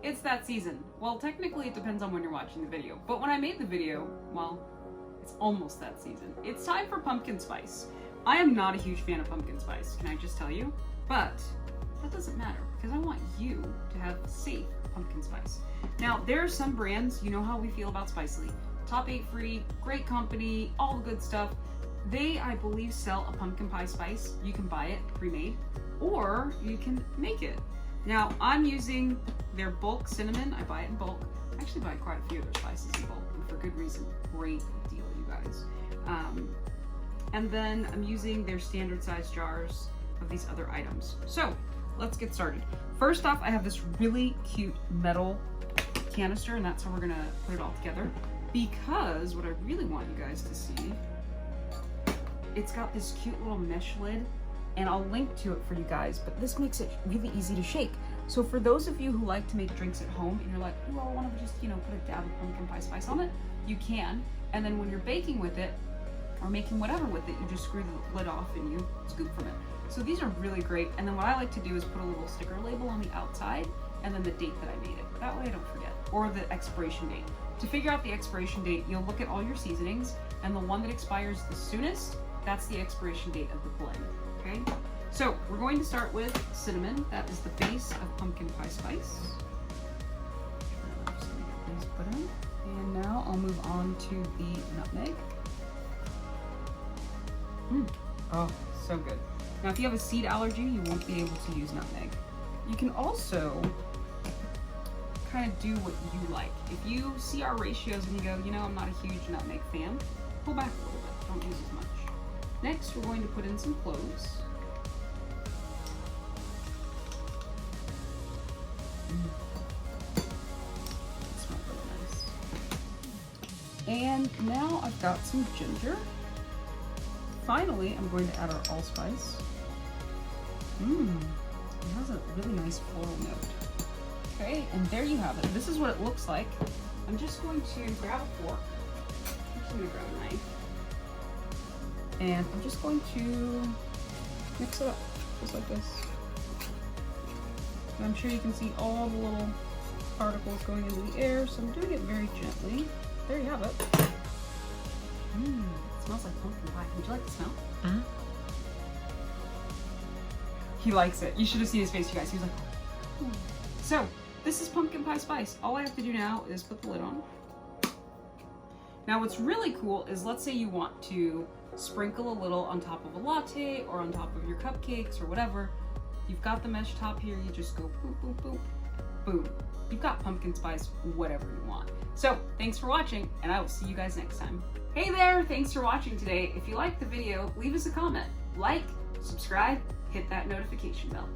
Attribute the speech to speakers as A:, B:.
A: it's that season. Well, technically it depends on when you're watching the video, but when I made the video, well, it's almost that season. It's time for pumpkin spice. I am not a huge fan of pumpkin spice, can I just tell you? But that doesn't matter because I want you to have safe pumpkin spice. Now, there are some brands, you know how we feel about Spicely. Top 8 free, great company, all the good stuff. They, I believe, sell a pumpkin pie spice. You can buy it pre-made or you can make it. Now, I'm using their bulk cinnamon. I buy it in bulk. I actually buy quite a few of their spices in bulk, and for good reason. Great deal, you guys. And then I'm using their standard size jars of these other items. So let's get started. First off, I have this really cute metal canister, and that's how we're gonna put it all together. Because what I really want you guys to see, it's got this cute little mesh lid, and I'll link to it for you guys, but this makes it really easy to shake. So for those of you who like to make drinks at home and you're like, oh, I want to just, put a dab of pumpkin pie spice on it, you can. And then when you're baking with it, or making whatever with it, you just screw the lid off and you scoop from it. So these are really great. And then what I like to do is put a little sticker label on the outside and then the date that I made it. That way I don't forget. Or the expiration date. To figure out the expiration date, you'll look at all your seasonings, and the one that expires the soonest, that's the expiration date of the blend, okay? So we're going to start with cinnamon. That is the base of pumpkin pie spice. I'm just gonna get these put in. And now I'll move on to the nutmeg. Oh, so good. Now, if you have a seed allergy, you won't be able to use nutmeg. You can also kind of do what you like. If you see our ratios and you go, I'm not a huge nutmeg fan, pull back a little bit. Don't use as much. Next, we're going to put in some cloves. It smells really nice. And now I've got some ginger. Finally, I'm going to add our allspice. It has a really nice floral note. Okay, and there you have it. This is what it looks like. I'm just going to grab a fork. I'm just going to grab a knife. And I'm just going to mix it up, just like this. And I'm sure you can see all the little particles going into the air, so I'm doing it very gently. There you have it. It smells like pumpkin pie. Would you like the smell? He likes it. You should have seen his face, you guys. He was like, oh. So, this is pumpkin pie spice. All I have to do now is put the lid on. Now, what's really cool is, let's say you want to sprinkle a little on top of a latte or on top of your cupcakes or whatever. You've got the mesh top here. You just go boop, boop, boop, boom. You've got pumpkin spice, whatever you want. So, thanks for watching, and I will see you guys next time. Hey there, thanks for watching today. If you liked the video, leave us a comment, like, subscribe, hit that notification bell.